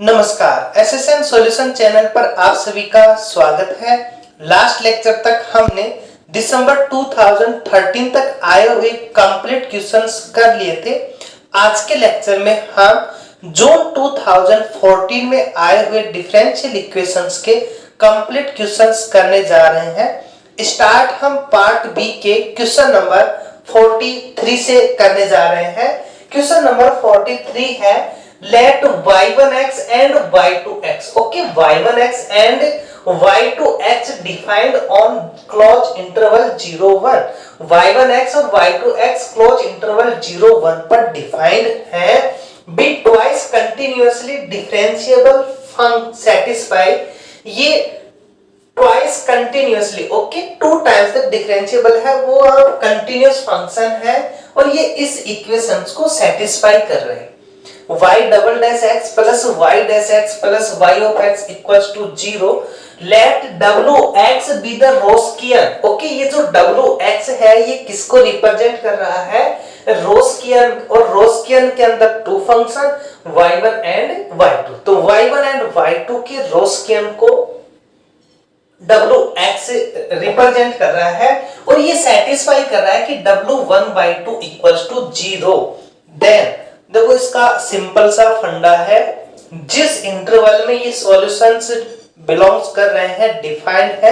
नमस्कार, SSN solution channel पर आप सभी का स्वागत है। लास्ट लेक्चर तक हमने दिसंबर 2013 तक आए हुए कंप्लीट क्वेश्चंस कर लिए थे। आज के लेक्चर में हम जून 2014 में आए हुए डिफरेंशियल इक्वेशंस के कंप्लीट क्वेश्चंस करने जा रहे हैं। स्टार्ट हम पार्ट बी के क्वेश्चन नंबर 43 से करने जा रहे हैं। क्वेश्चन नंबर 43 है let y1x and y2x. Okay, y1x and y2x defined on closed interval 0 1. y1x और y2x closed interval 0 1 पर defined है। be twice continuously differentiable satisfy ये twice continuously okay 2 times तक differentiable है, वो continuous function है और ये इस इक्वेशंस को सेटिस्फाई कर रहे हैं। y double dash x plus y dash x plus y of x equals to 0. Let wx be the Rosquian. Okay, ये जो wx है ये किसको रिप्रेजेंट कर रहा है? रोस्कियन, और रोस्कियन के अंदर to function y1 and y2। तो y1 एंड y2 के रोस्कियन को wx रिप्रेजेंट कर रहा है और ये सेटिस्फाई कर रहा है कि w1 by 2 equals to 0। Then देखो इसका सिंपल सा फंडा है, जिस इंटरवल में ये सॉल्यूशंस बिलोंग्स कर रहे हैं डिफाइंड है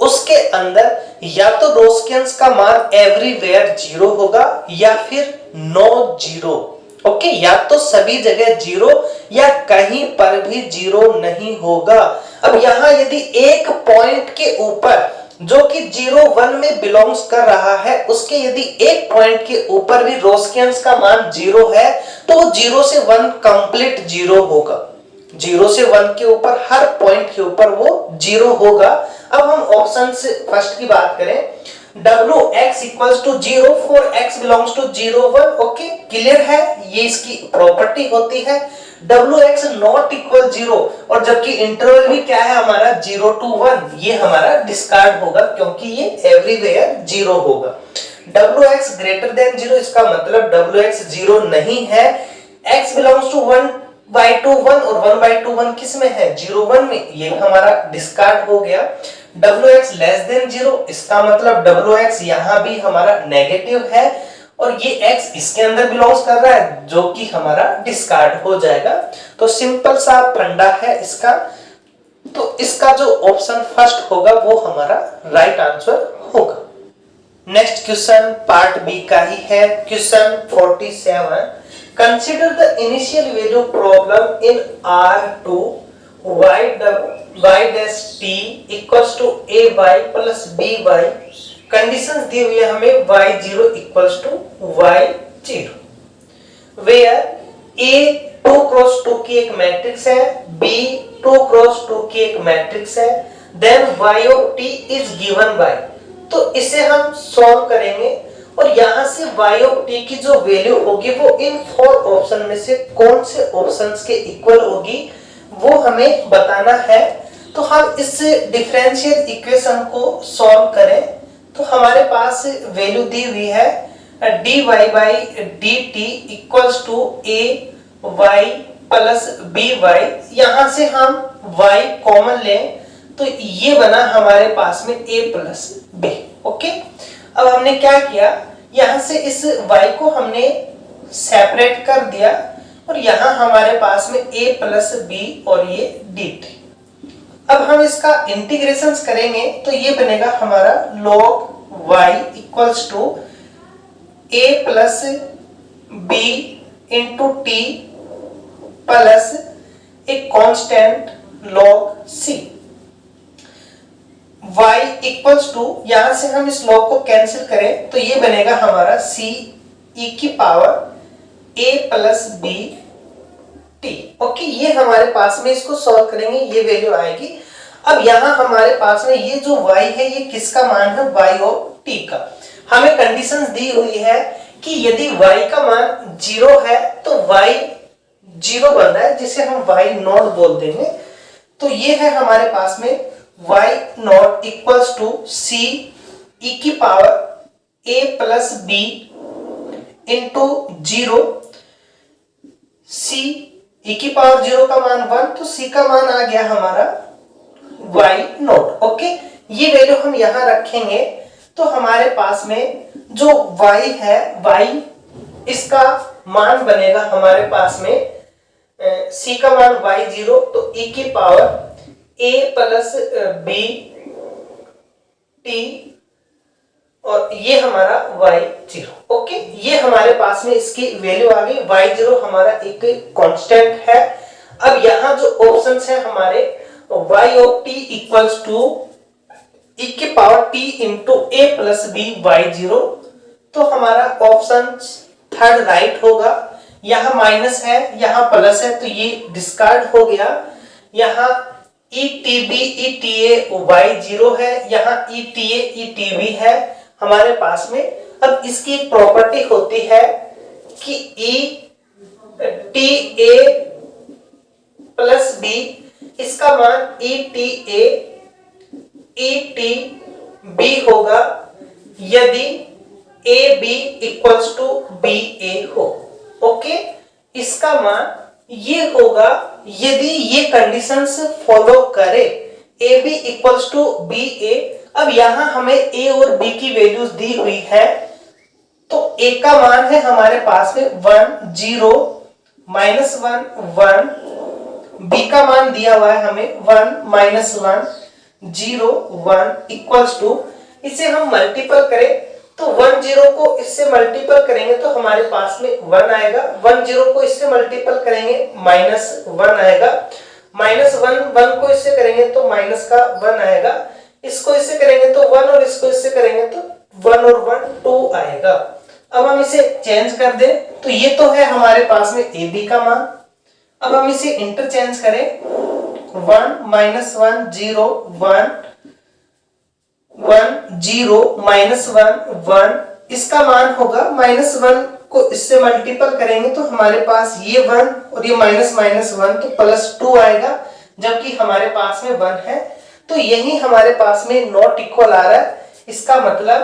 उसके अंदर या तो रोस्कियंस का मान एवरीवेयर 0 होगा या फिर नो 0। ओके, या तो सभी जगह 0 या कहीं पर भी 0 नहीं होगा। अब यहां यदि एक पॉइंट के ऊपर जो कि 0 1 में बिलोंग्स कर रहा है उसके यदि एक पॉइंट के ऊपर भी रोस्कियंस का मान 0 है तो वो 0 से 1 कंप्लीट 0 होगा। 0 से 1 के ऊपर हर पॉइंट के ऊपर वो 0 होगा। अब हम ऑप्शन से फर्स्ट की बात करें, wx equals to 0 for x belongs to 0 1। Okay, clear है, ये इसकी प्रॉपर्टी होती है। wx नॉट इक्वल 0 और जबकि इंटरवल भी क्या है हमारा 0 to 1, ये हमारा डिस्कार्ड होगा क्योंकि ये एवरीवेयर 0 होगा। wx ग्रेटर देन 0 इसका मतलब wx 0 नहीं है। x बिलोंग्स टू 1 by 2 1 और 1 by 2 1 किस में है? 0 1 में, ये हमारा डिस्कार्ड हो गया। wx लेस देन 0 इसका मतलब wx यहां भी हमारा नेगेटिव है और ये x इसके अंदर बिलोंग्स कर रहा है जो कि हमारा डिस्कार्ड हो जाएगा। तो सिंपल सा फंडा है इसका, तो इसका जो ऑप्शन फर्स्ट होगा वो हमारा राइट आंसर होगा। नेक्स्ट क्वेश्चन पार्ट बी का ही है, question 47। Consider the initial value problem in R2 y dash t equals to ay plus by। कंडीशंस दी हुई है हमें y0 equals to y0 where a 2 cross 2 की एक मैट्रिक्स है, b 2 cross 2 की एक मैट्रिक्स है, then y of t is given by। तो इसे हम सॉल्व करेंगे और यहां से y of t की जो वैल्यू होगी वो इन 4 ऑप्शन में से कौन से ऑप्शंस के इक्वल होगी वो हमें बताना है। तो हम इस डिफरेंशियल इक्वेशन को सॉल्व करें तो हमारे पास वैल्यू दी हुई है dy by dt equals to ay plus by। यहां से हम y कॉमन लें तो ये बना हमारे पास में a plus b। ओके, अब हमने क्या किया, यहां से इस y को हमने सेपरेट कर दिया और यहां हमारे पास में a plus b और ये dt। अब हम इसका इंटीग्रेशंस करेंगे तो ये बनेगा हमारा log y equals to a plus b into t plus एक constant log c। y equals to यहां से हम इस log को कैंसिल करें तो ये बनेगा हमारा c e की power a plus b t। Okay, ये हमारे पास में, इसको सॉल्व करेंगे ये वैल्यू आएगी। अब यहाँ हमारे पास में ये जो y है ये किसका मान है? y of t का। हमें कंडीशंस दी हुई है कि यदि y का मान 0 है तो y 0 बन रहा है जिसे हम y नॉट बोल देंगे। तो ये है हमारे पास में y naught equals to c e की power a plus b into 0 c e की पावर 0 का मान 1, तो c का मान आ गया हमारा y नॉट। ओके, ये वैल्यू हम यहां रखेंगे तो हमारे पास में जो y है, y इसका मान बनेगा हमारे पास में c का मान y0, तो e की power a plus b t और ये हमारा y0। ओके, ये हमारे पास में इसकी वैल्यू आ गई। y0 हमारा एक कांस्टेंट है। अब यहाँ जो ऑप्शंस है हमारे y of t equals to e की power t into a plus b y0, तो हमारा ऑप्शन थर्ड राइट होगा। यहाँ माइनस है, यहाँ प्लस है, तो ये डिस्कार्ड हो गया। यहाँ ETB ETA y0 है, यहाँ ETA ETB है हमारे पास में। अब इसकी एक प्रॉपर्टी होती है कि ETA प्लस B, इसका मान ETA ETB होगा यदि AB इक्वल्स टू BA हो। ओके, इसका मान ये होगा यदि ये कंडीशंस फॉलो करे, AB इक्वल्स टू BA। अब यहां हमें A और B की वैल्यूज दी हुई है, तो A का मान है हमारे पास में 1 0 -1 1, B का मान दिया हुआ है हमें 1 -1 0 1 इक्वल्स टू, इसे हम मल्टीपल करें तो 1 0 को इससे मल्टीपल करेंगे तो हमारे पास में 1 आएगा, 1 0 को इससे मल्टीपल करेंगे -1 आएगा, -1 1 को इससे करेंगे तो माइनस का 1 आएगा, इसको इससे करेंगे तो 1 और इसको इससे करेंगे तो 1 और 1 2 आएगा। अब हम इसे चेंज कर दें तो ये तो है हमारे पास में AB का मान। अब हम इसे इंटरचेंज करें 1 -1 0 1 1 0 -1 1, इसका मान होगा -1 को इससे मल्टीपल करेंगे तो हमारे पास ये 1 और ये -1 तो +2 आएगा, जबकि हमारे पास में 1 है। तो यही हमारे पास में नॉट इक्वल आ रहा है। इसका मतलब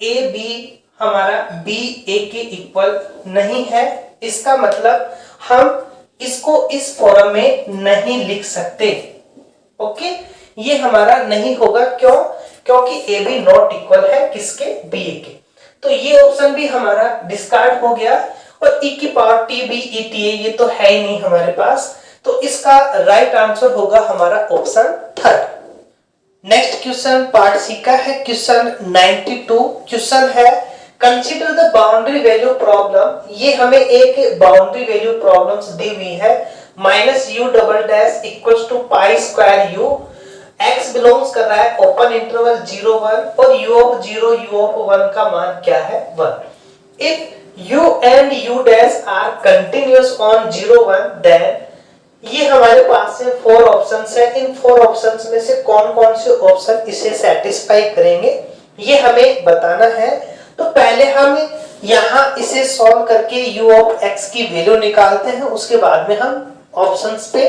ए बी हमारा बी ए के इक्वल नहीं है। इसका मतलब हम इसको इस फॉर्म में नहीं लिख सकते। ओके, ये हमारा नहीं होगा। क्यों? क्योंकि ए बी नॉट इक्वल है किसके? बी ए के। तो ये ऑप्शन भी हमारा डिस्कार्ड हो गया। और e की power T B E T A ये तो है ही नहीं हमारे पास। तो इसका राइट आंसर होगा हमारा option third. Next question part C का है, क्वेश्चन 92। क्वेश्चन है consider the boundary value problem. ये हमें एक बाउंड्री वैल्यू प्रॉब्लम्स दी हुई है, -u double dash equals to pi square u। x belongs कर रहा है ओपन इंटरवल 0 1 और u ऑफ 0 u ऑफ 1 का मान क्या है? 1। If u and u dash are continuous on 0 1 then ये हमारे पास से 4 ऑप्शंस है। इन 4 ऑप्शंस में से कौन कौन से ऑप्शन इसे सेटिस्फाई करेंगे ये हमें बताना है। तो पहले हम यहाँ इसे सॉल्व करके u ऑफ x की वैल्यू निकालते हैं, उसके बाद में हम ऑप्शंस पे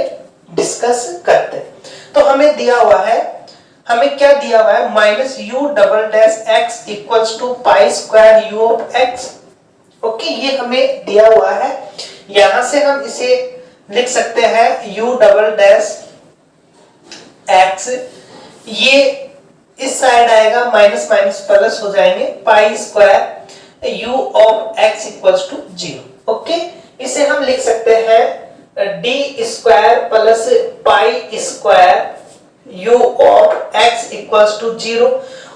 डिस्कस करते हैं। तो हमें दिया हुआ है, हमें क्या दिया हुआ है? -u double dash x equals to pi square u of x। Okay, ये हमें दिया हुआ है। यहां से हम इसे लिख सकते हैं u डबल डैश x, ये इस साइड आएगा माइनस माइनस प्लस हो जाएंगे, pi square u of x equals to 0। Okay, इसे हम लिख सकते हैं d स्क्वायर plus pi square u of x equals to 0।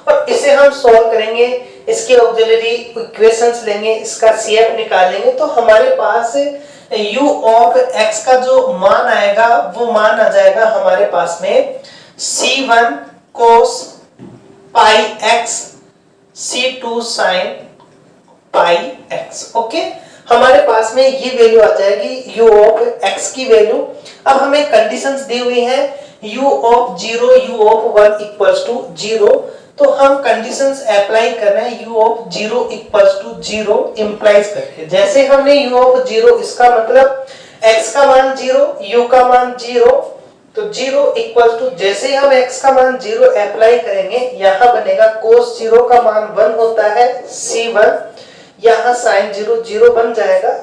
और इसे हम सॉल्व करेंगे, इसके ऑक्सिलरी इक्वेशंस लेंगे, इसका CF निकालेंगे तो हमारे पास u ऑफ x का जो मान आएगा वो मान आ जाएगा हमारे पास में c1 cos pi x c2 sin pi x। Okay, हमारे पास में ये वैल्यू आ जाएगी u ऑफ x की वैल्यू। अब हमें कंडीशंस दी हुई है u of 0 u of 1 equals to 0। तो हम कंडीशंस अप्लाई कर रहे हैं u of 0 equals to 0 implies करके। जैसे हमने u ऑफ 0, इसका मतलब x का मान 0 u का मान 0, तो 0 इक्वल्स टू जैसे हम x का मान 0 अप्लाई करेंगे यहां बनेगा cos 0 का मान 1 होता है c1, यहां sin 0 0 बन जाएगा।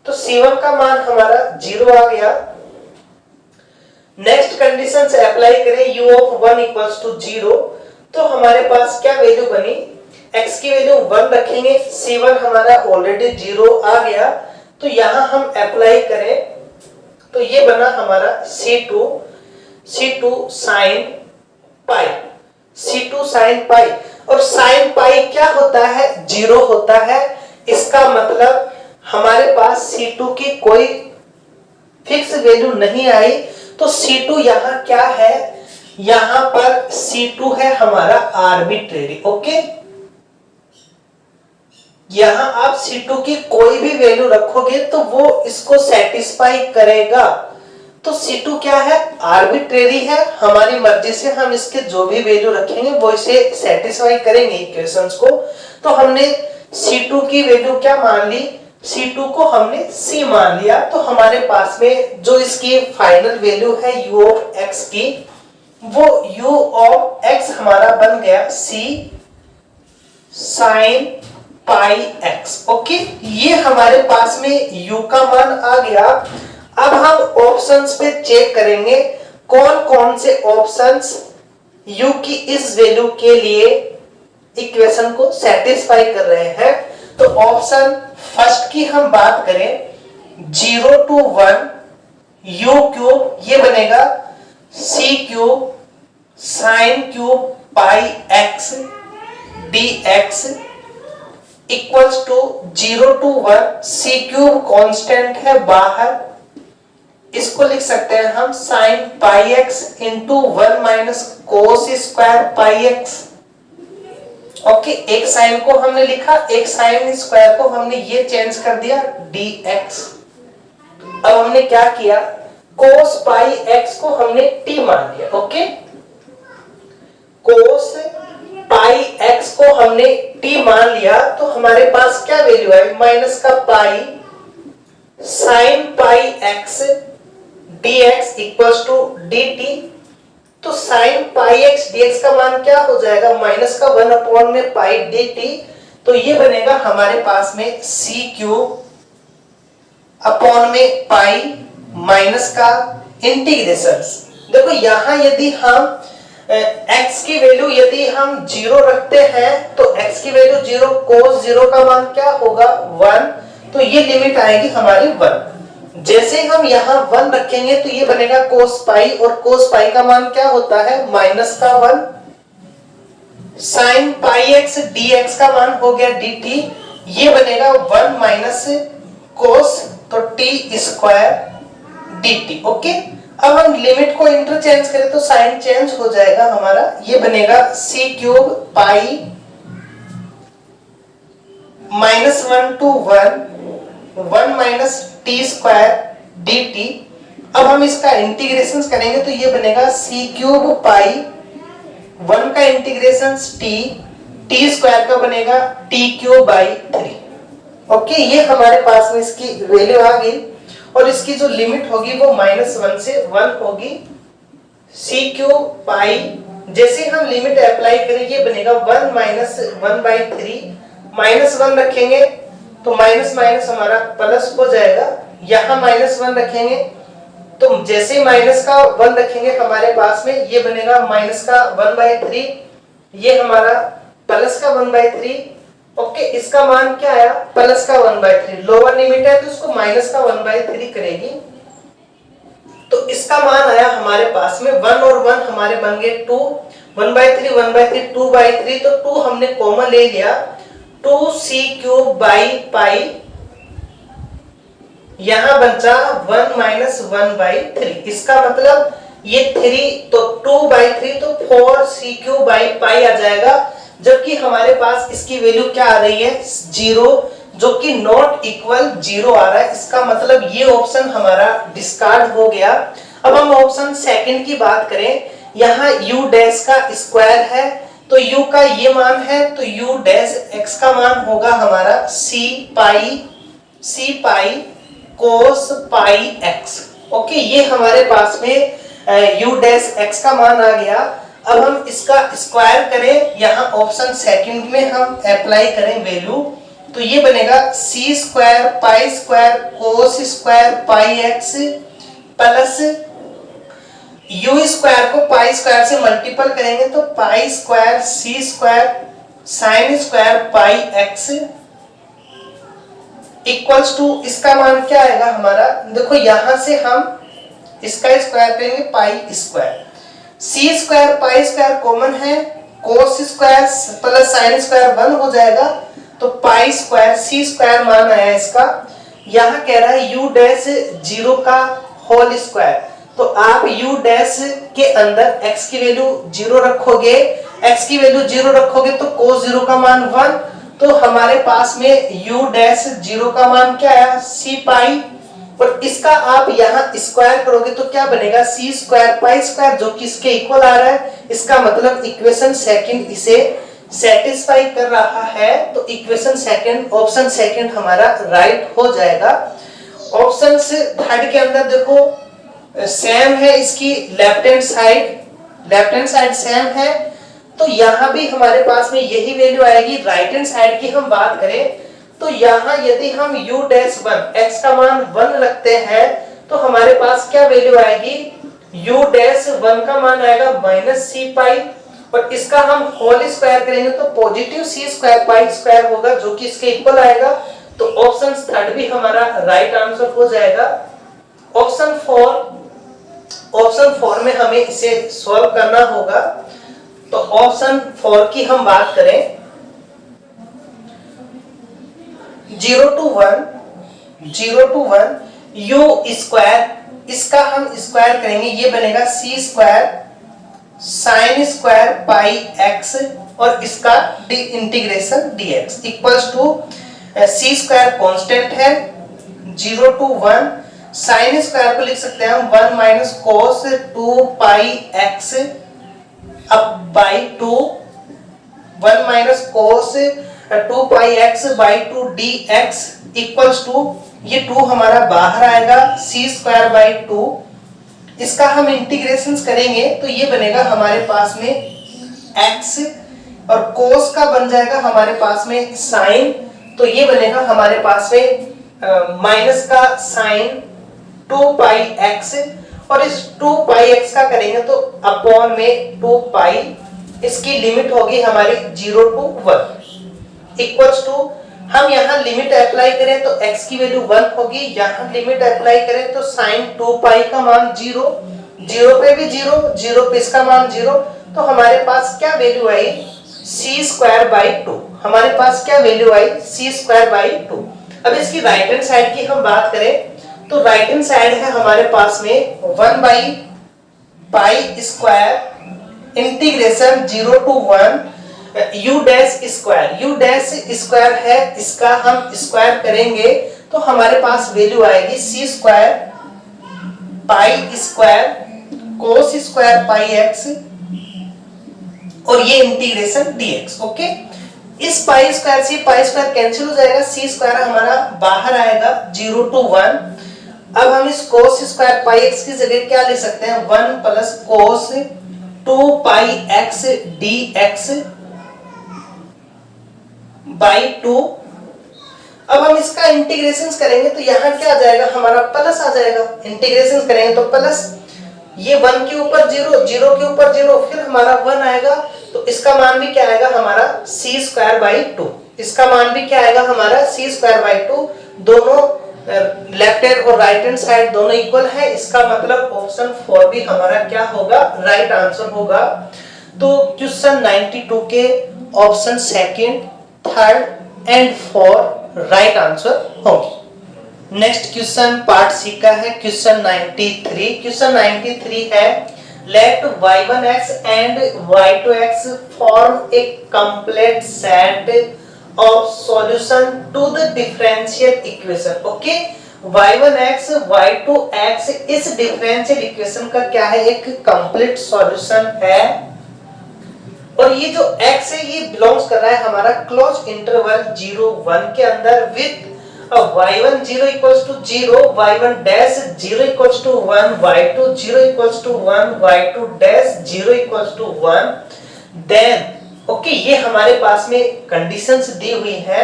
तो C1 का मान हमारा 0 आ गया। नेक्स्ट कंडीशन से अप्लाई करें u ऑफ 1 इक्वल्स टू 0, तो हमारे पास क्या वैल्यू बनी, x की वैल्यू 1 रखेंगे, C1 हमारा ऑलरेडी 0 आ गया, तो यहां हम अप्लाई करें तो ये बना हमारा C2 sin पाई, C2 sin पाई। और sin पाई क्या होता है, 0 होता है। इसका मतलब हमारे पास C2 की कोई फिक्स वैल्यू नहीं आई, तो C2 यहां क्या है, यहां पर C2 है हमारा आर्बिट्रेरी। ओके, यहां आप C2 की कोई भी वैल्यू रखोगे तो वो इसको सेटिस्फाई करेगा। तो C2 क्या है, आर्बिट्रेरी है, हमारी मर्जी से हम इसके जो भी वैल्यू रखेंगे वो इसे सेटिस्फाई करेंगे इक्वेशंस को। तो हमने C2 की वैल्यू क्या मान ली, C2 को हमने C मान लिया। तो हमारे पास में जो इसकी फाइनल वैल्यू है u ऑफ x की, वो u ऑफ x हमारा बन गया C sin pi x। Okay, ये हमारे पास में u का मान आ गया। अब हम ऑप्शंस पे चेक करेंगे कौन कौन से ऑप्शंस u की इस वैल्यू के लिए इक्वेशन को सेटिस्फाई कर रहे हैं। तो ऑप्शन फर्स्ट की हम बात करें, 0 to 1 u क्यूब, ये बनेगा c cube sin cube pi x dx equals to 0 to 1 c cube constant है बाहर, इसको लिख सकते हैं हम sin pi x into 1 minus cos square pi x। ओके, एक साइन को हमने लिखा, एक साइन स्क्वायर को हमने ये चेंज कर दिया dx। अब हमने क्या किया, कोस पाई x को हमने t मान लिया। ओके, कोस पाई x को हमने t मान लिया, तो हमारे पास क्या वैल्यू है, माइनस का pi sine pi x dx equals to dt। तो साइन पाई x dx का मान क्या हो जाएगा, माइनस का 1 अपॉन में पाई dt। तो ये बनेगा हमारे पास में c क्यूब अपॉन में पाई माइनस का इंटीग्रेशन। देखो यहां यदि हम x की वैल्यू यदि हम 0 रखते हैं तो x की वैल्यू 0, cos 0 का मान क्या होगा 1, तो ये लिमिट आएगी हमारी 1। जैसे हम यहाँ 1 रखेंगे तो ये बनेगा cos पाई, और cos पाई का मान क्या होता है माइनस का 1। sin पाई x dx का मान हो गया dt, ये बनेगा 1 माइनस cos, तो t स्क्वायर dt। ओके, अब हम लिमिट को इंटरचेंज करें तो साइन चेंज हो जाएगा हमारा, ये बनेगा c cube pi minus 1 to 1 minus T square dt। अब हम इसका इंटीग्रेशन करेंगे तो ये बनेगा c क्यूब पाई 1 का इंटीग्रेशन t स्क्वायर का बनेगा t क्यूब बाई 3। ओके, ये हमारे पास में इसकी वैल्यू आ गई, और इसकी जो लिमिट होगी वो -1 से 1 होगी। c क्यूब पाई, जैसे हम लिमिट अप्लाई करें ये बनेगा 1 माइनस 1/3, -1 रखेंगे तो माइनस माइनस हमारा प्लस हो जाएगा, यहाँ -1 रखेंगे तो जैसे माइनस का 1 रखेंगे हमारे पास में ये बनेगा माइनस का 1/3, ये हमारा प्लस का 1/3। ओके, इसका मान क्या आया, प्लस का 1/3, लोअर लिमिट है तो इसको माइनस का 1/3 करेगी, तो इसका मान आया हमारे पास में 1 और 1 हमारे बन गए 2, 1/3 1/3 2/3, तो 2 हमने कॉमन ले लिया, 2c क्यूब बाई पाई, यहां बचा 1 माइनस 1/3। इसका मतलब ये 3 तो 2/3, तो 4c क्यूब बाई पाई आ जाएगा, जबकि हमारे पास इसकी वैल्यू क्या आ रही है 0, जो कि नॉट इक्वल 0 आ रहा है। इसका मतलब ये ऑप्शन हमारा डिस्कार्ड हो गया। अब हम ऑप्शन सेकंड की बात करें, यहाँ u डैश का स्क्वायर है तो u का ये मान है, तो u डैश x का मान होगा हमारा c पाई cos पाई x। ओके, ये हमारे पास में u डैश x का मान आ गया। अब हम इसका स्क्वायर करें, यहाँ ऑप्शन सेकंड में हम अप्लाई करें वैल्यू, तो ये बनेगा C square pi square cos square pi X plus U square को पाई स्क्वायर से मल्टीपल करेंगे तो pi square C square sine square pi X equals to इसका मान क्या आएगा हमारा, देखो यहां से हम इसका स्क्वायर करेंगे पाई square, C square pi square common है, cos square plus sine square 1 हो जाएगा तो पाई स्क्वायर सी स्क्वायर मान आया इसका। यहां कह रहा है यू डैश 0 का होल स्क्वायर, तो आप u डैश के अंदर x की वैल्यू 0 रखोगे, x की वैल्यू 0 रखोगे तो cos 0 का मान 1, तो हमारे पास में u डैश 0 का मान क्या है c पाई, और इसका आप यहाँ स्क्वायर करोगे तो क्या बनेगा c स्क्वायर पाई स्क्वायर जो कि इसके इक्वल आ रहा है। इसका मतलब इक्वेशन सेकंड इसे सेटिस्फाई कर रहा है, तो इक्वेशन सेकंड ऑप्शन सेकंड हमारा राइट हो जाएगा। ऑप्शन थर्ड के अंदर देखो सेम है, इसकी लेफ्ट हैंड साइड सेम है, तो यहां भी हमारे पास में यही वैल्यू आएगी। राइट हैंड साइड की हम बात करें तो यहां यदि हम u डैश 1 x का मान 1 रखते हैं तो हमारे पास क्या वैल्यू आएगी, u डैश 1 का मान आएगा माइनस सी पाई, और इसका हम होल स्क्वायर करेंगे तो पॉजिटिव सी स्क्वायर पाई स्क्वायर होगा जो कि इसके इक्वल आएगा, तो ऑप्शन थर्ड भी हमारा राइट आंसर हो जाएगा। ऑप्शन 4 में हमें इसे सॉल्व करना होगा, तो ऑप्शन 4 की हम बात करें 0 to 1 u स्क्वायर, इसका हम स्क्वायर करेंगे ये बनेगा C square sine square pi X और इसका integration dx equals to C square constant है 0 to 1, साइन स्क्वायर को लिख सकते हैं हम 1 माइनस कोस 2 पाई एक्स अब by 2, 1 minus cos 2 pi x by 2 dx equals to ये 2 हमारा बाहर आएगा सी स्क्वायर बाई 2, इसका हम इंटीग्रेशन करेंगे तो ये बनेगा हमारे पास में x और कोस का बन जाएगा हमारे पास में साइन, तो ये बनेगा हमारे पास में माइनस का साइन 2 पाई x और इस 2 पाई x का करेंगे तो अपॉन में 2 पाई, इसकी लिमिट होगी हमारी 0 to 1 इक्वल्स टू हम यहाँ लिमिट अप्लाई करें तो x की वैल्यू 1 होगी, यहाँ लिमिट अप्लाई करें तो साइन 2 पाई का मान 0, 0 पे भी 0, 0 पे इसका मान 0, तो हमारे पास क्या वैल्यू आई सी स्क्वायर बाई 2, हमारे पास क्या वैल्यू आई सी स्क्वायर बाई 2। अब इसकी राइट हैंड साइड की हम बात करें तो राइट हैंड साइड है हमारे पास में 1 by pi square integration 0 to 1 u dash square है, इसका हम स्क्वायर करेंगे तो हमारे पास वैल्यू आएगी C square pi square cos square pi X और ये इंटीग्रेशन dx। ओके, इस पाई स्क्वायर से पाई स्क्वायर कैंसिल हो जाएगा, सी स्क्वायर हमारा बाहर आएगा 0 to 1। अब हम इस कोस स्क्वायर पाई एक्स की जगह क्या ले सकते हैं 1 plus cos 2 pi x dx by 2। अब हम इसका इंटीग्रेशन करेंगे तो यहाँ क्या आ जाएगा हमारा प्लस आ जाएगा, इंटीग्रेशन करेंगे तो प्लस, ये 1 के ऊपर 0, 0 के ऊपर 0, फिर हमारा 1 आएगा तो इसका मान भी क्या आएगा हमारा सी स्क्वायर बाई 2, इसका मान भी क्या आएगा हमारा सी स्क्वायर बाई 2। दोनों लेफ्ट हैंड और राइट हैंड साइड दोनों इक्वल है, इसका मतलब ऑप्शन 4 भी हमारा क्या होगा राइट आंसर होगा। तो क्वेश्चन 92 के option second, third and 4 right answer होंगे। नेक्स्ट क्वेश्चन पार्ट सी का है क्वेश्चन 93। क्वेश्चन 93 है let y1x and y2x form a complete set of solution to the differential equation। Okay, y1x y2x इस differential equation का क्या है एक complete solution है, और ये जो x है ये बिलोंग्स कर रहा है हमारा क्लोज इंटरवल 0 1 के अंदर with y1 0 equals to 0, y1 dash 0 equals to 1, y2 0 equals to 1, y2 dash 0 equals to 1। Then okay, ये हमारे पास में कंडीशंस दी हुई है,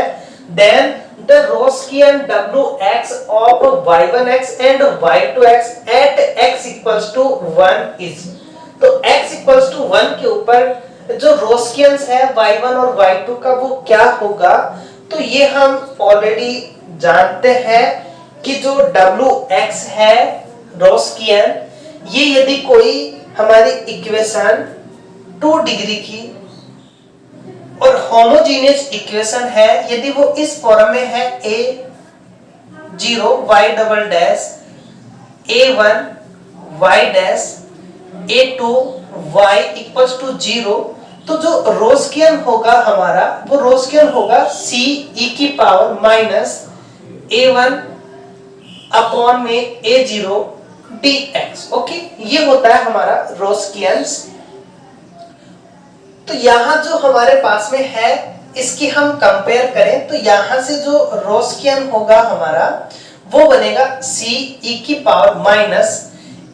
then the Roskian Wx of y1x and y2x at x equals to 1 is, तो x equals to 1 के ऊपर जो रोस्कियंस है y1 और y2 का वो क्या होगा, तो ये हम ऑलरेडी जानते हैं कि जो Wx है रोस्कियन, ये यदि कोई हमारी इक्वेशन 2 डिग्री की और होमोजेनियस इक्वेशन है, यदि वो इस फॉर्म में है a0 y double dash a1 y dash a2 y equals to 0, तो जो रोस्कियन होगा हमारा वो रोस्कियन होगा c e की पावर माइनस a1 अपॉन में a0 dx। ओके, ये होता है हमारा रोस्कियंस। तो यहां जो हमारे पास में है इसकी हम कंपेयर करें तो यहां से जो रोस्कियन होगा हमारा वो बनेगा c e की power minus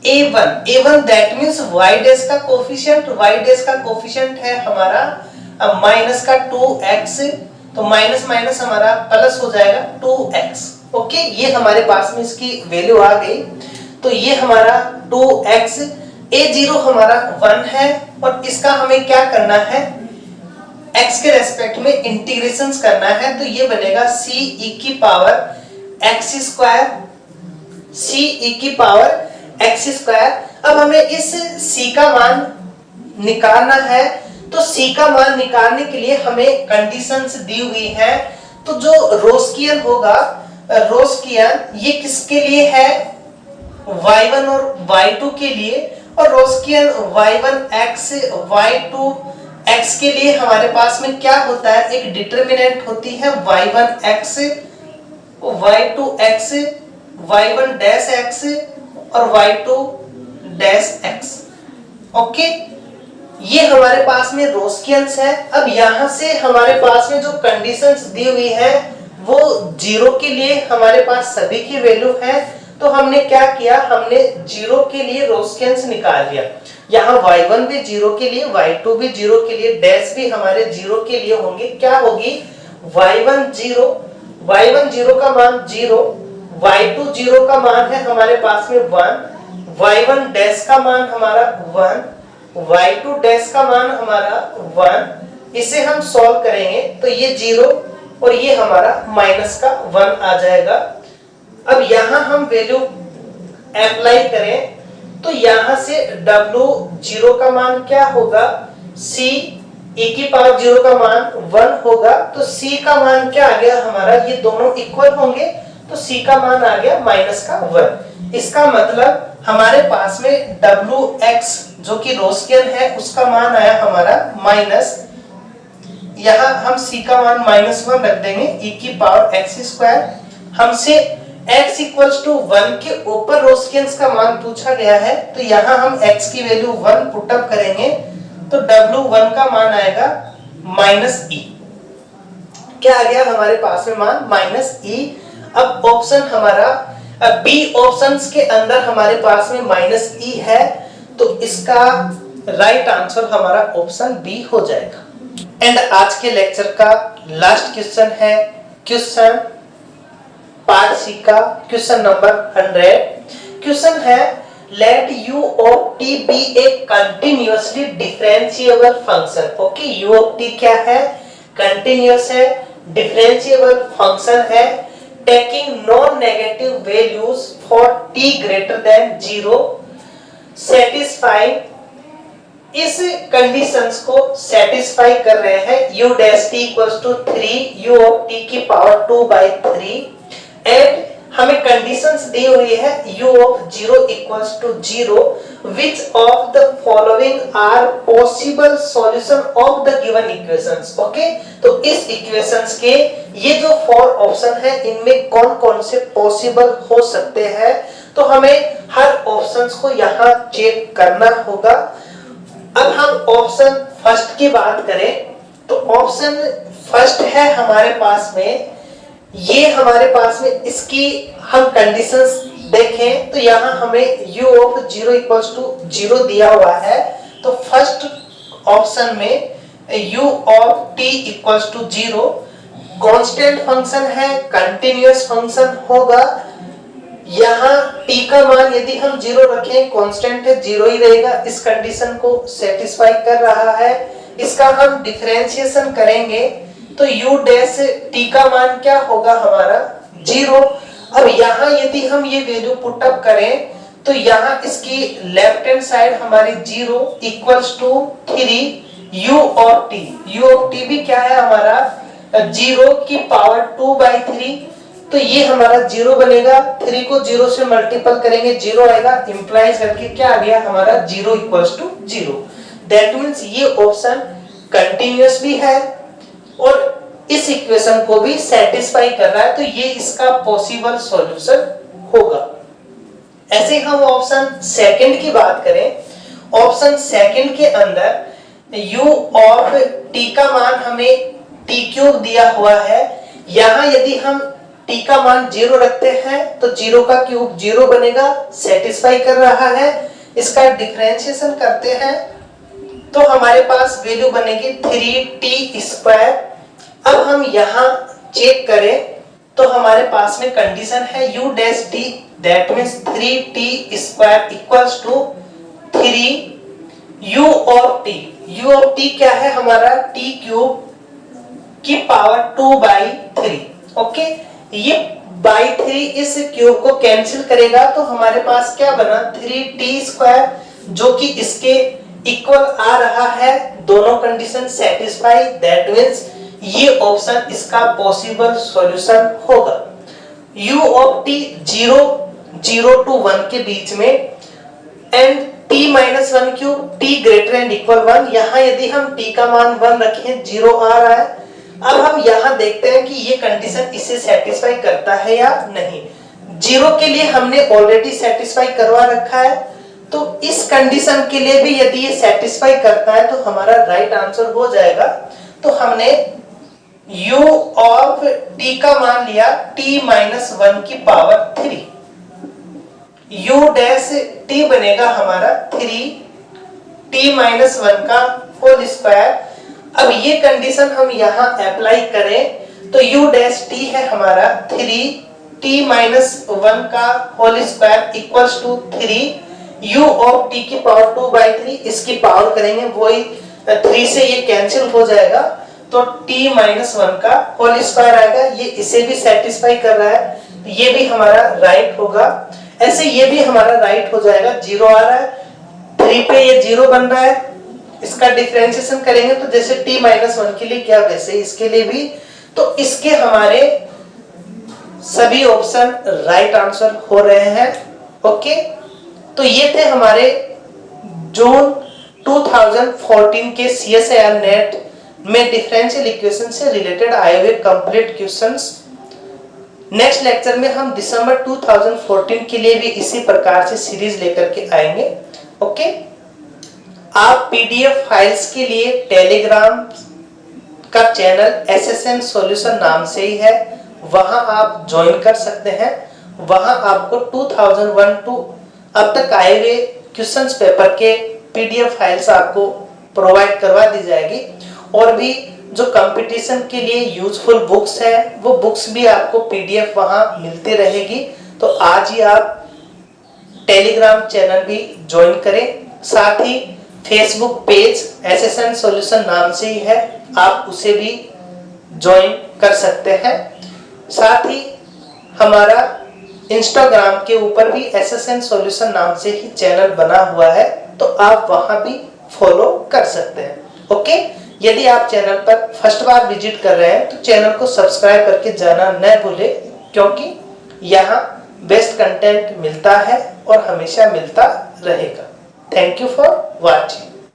a1 that means y dash का कोफिशिएंट है हमारा माइनस का 2x, तो माइनस माइनस हमारा प्लस हो जाएगा 2x। ओके, ये हमारे पास में इसकी वैल्यू आ गई। तो ये हमारा 2x, a0 हमारा 1 है और इसका हमें क्या करना है, x के रेस्पेक्ट में इंटीग्रेशंस करना है, तो ये बनेगा c e की पावर x स्क्वायर। अब हमें इस c का मान निकालना है, तो c का मान निकालने के लिए हमें कंडीशंस दी हुई हैं। तो जो रोस्कियन होगा, रोस्कियन ये किसके लिए है, y1 और y2 के लिए, और रोस्कियन y1x y2x के लिए हमारे पास में क्या होता है, एक डिटरमिनेंट होती है y1x y2x y1 dash x और y2 डैश x। ओके, ये हमारे पास में रोस्कियंस है। अब यहां से हमारे पास में जो कंडीशंस दी हुई है वो 0 के लिए हमारे पास सभी की वैल्यू है, तो हमने क्या किया, हमने 0 के लिए रोस्कियंस निकाल लिया। यहाँ y1 भी 0 के लिए, y2 भी 0 के लिए, डैश भी हमारे 0 के लिए होंगे। क्या होगी, y1 0 का मान 0, y2 0 का मान है हमारे पास में 1, y1 डैश का मान हमारा 1, y2 डैश का मान हमारा 1। इसे हम सॉल्व करेंगे तो ये 0 और ये हमारा माइनस का 1 आ जाएगा। अब यहां हम वैल्यू अप्लाई करें तो यहां से W0 का मान क्या होगा, C e की पावर 0 का मान 1 होगा, तो C का मान क्या आ गया हमारा, ये दोनों इक्वल होंगे, तो C का मान आ गया माइनस का 1। इसका मतलब हमारे पास में Wx जो कि रोस्कियन है उसका मान आया हमारा माइनस, यहां हम C का मान -1 रख देंगे e की पावर x स्क्वायर। हमसे x इक्वल्स टू 1 के ऊपर रोस्कियंस का मान पूछा गया है, तो यहां हम x की वैल्यू 1 पुट अप करेंगे तो W1 का मान आएगा -e। क्या आ गया हमारे पास में मान, -e। अब ऑप्शन हमारा बी ऑप्शंस के अंदर हमारे पास में -e है, तो इसका राइट आंसर हमारा ऑप्शन बी हो जाएगा। एंड आज के लेक्चर का लास्ट क्वेश्चन है क्वेश्चन पार्ट सी का क्वेश्चन नंबर 100। क्वेश्चन है let u of t be a continuously differentiable function। Okay, u of t क्या है, कंटिन्यूअस है, डिफरेंशिएबल फंक्शन है, taking non negative values for t greater than 0, satisfying, इस conditions को satisfy कर रहे हैं u dash t equals to 3 u of t की पावर 2/3 एंड हमें कंडीशंस दी हुई है u of 0 equals to 0, which of the following are possible solution of the given equations। Okay, तो इस इक्वेशंस के ये जो 4 ऑप्शन है इनमें कौन कौन से पॉसिबल हो सकते हैं, तो हमें हर ऑप्शंस को यहाँ चेक करना होगा। अब हम ऑप्शन फर्स्ट की बात करें तो ऑप्शन फर्स्ट है हमारे पास में, ये हमारे पास में इसकी हम कंडीशंस देखें तो यहाँ हमें u of 0 equals to 0 दिया हुआ है, तो फर्स्ट ऑप्शन में u of t equals to 0, constant function है, कंटिन्यूअस फंक्शन होगा। यहाँ t का मान यदि हम 0 रखें, कांस्टेंट है 0 ही रहेगा, इस कंडीशन को सेटिस्फाई कर रहा है। इसका हम डिफरेंशिएशन करेंगे तो u डैश t का मान क्या होगा हमारा 0। अब यहाँ यदि हम ये वैल्यू पुट अप करें तो यहाँ इसकी लेफ्ट हैंड साइड हमारी 0 equals to 3 u of t भी क्या है हमारा 0 की पावर 2/3, तो ये हमारा 0 बनेगा। 3 को 0 से मल्टीपल करेंगे 0 आएगा, इंप्लाइज करके क्या आ गया हमारा 0 इक्वल्स टू 0। दैट मींस ये ऑप्शन कंटिन्यूअस भी है और इस इक्वेशन को भी सेटिस्फाई कर रहा है, तो ये इसका पॉसिबल सॉल्यूशन होगा। ऐसे हम ऑप्शन सेकंड की बात करें, ऑप्शन सेकंड के अंदर u ऑफ t का मान हमें t क्यूब दिया हुआ है। यहाँ यदि हम t का मान 0 रखते हैं तो 0 का क्यूब 0 बनेगा, सेटिस्फाई कर रहा है। इसका डिफरेंशिएशन करते हैं तो हमारे पास वैल्यू बनेगी 3t²। अब हम यहाँ चेक करें तो हमारे पास में कंडीशन है u dash t, that means 3t² equals to 3 u of t क्या है हमारा t क्यूब की पावर 2/3। ओके, ये बाई 3 इस क्यूब को कैंसिल करेगा तो हमारे पास क्या बना 3t², जो कि इसके इक्वल आ रहा है। दोनों कंडीशन सेटिस्फाई, दैट मींस ये ऑप्शन इसका पॉसिबल सॉल्यूशन होगा। u ऑफ t 0 to 1 के बीच में and t-1 cube t greater and equal 1। यहाँ यदि हम t का मान 1 रखें 0 आ रहा है। अब हम यहाँ देखते हैं कि ये कंडीशन इसे सेटिस्फाई करता है या नहीं। 0 के लिए हमने ऑलरेडी सेटिस्फाई करवा रखा है, तो इस कंडीशन के लिए भी यदि ये सेटिस्फाई करता है तो हमारा राइट आंसर हो जाएगा। तो हमने u ऑफ t का मान लिया t-1 की पावर 3, u डैश t बनेगा हमारा 3t-1 का होल स्क्वायर। अब ये कंडीशन हम यहाँ अप्लाई करें तो u डैश t है हमारा 3t-1 का whole square equals to 3 u of t की पावर 2/3। इसकी पावर करेंगे वही 3 से ये कैंसिल हो जाएगा तो t-1 का होल स्क्वायर आएगा। ये इसे भी सेटिस्फाई कर रहा है, तो ये भी हमारा राइट होगा। ऐसे ये भी हमारा राइट हो जाएगा। 0 आ रहा है, 3 पे ये 0 बन रहा है। इसका डिफरेंशिएशन करेंगे तो जैसे t-1 के लिए क्या वैसे इसके लिए भी, तो इसके हमारे सभी ऑप्शन राइट आंसर हो रहे हैं। ओके, तो ये थे हमारे जून 2014 के CSIR नेट में डिफरेंशियल इक्वेशन से रिलेटेड आए हुए कंप्लीट क्वेश्चंस। नेक्स्ट लेक्चर में हम दिसंबर 2014 के लिए भी इसी प्रकार से सीरीज लेकर के आएंगे। ओके, आप PDF फाइल्स के लिए टेलीग्राम का चैनल SSN सॉल्यूशन नाम से ही है, वहां आप ज्वाइन कर सकते हैं। वहां आपको 2001 टू अब तक आए हुए क्वेश्चंस पेपर के PDF फाइल्स आपको प्रोवाइड करवा दी जाएगी, और भी जो कंपटीशन के लिए यूजफुल बुक्स है वो बुक्स भी आपको PDF वहां मिलती रहेगी। तो आज ही आप टेलीग्राम चैनल भी ज्वाइन करें, साथ ही फेसबुक पेज SSN सॉल्यूशन नाम से ही है, आप उसे भी ज्वाइन कर सकते हैं। साथ ही हमारा इंस्टाग्राम के ऊपर भी SSN सॉल्यूशन नाम से ही चैनल बना हुआ है, तो आप वहां भी फॉलो कर सकते हैं। ओके, यदि आप चैनल पर फर्स्ट बार विजिट कर रहे हैं तो चैनल को सब्सक्राइब करके जाना न भूलें, क्योंकि यहाँ बेस्ट कंटेंट मिलता है और हमेशा मिलता रहेगा। Thank you for watching.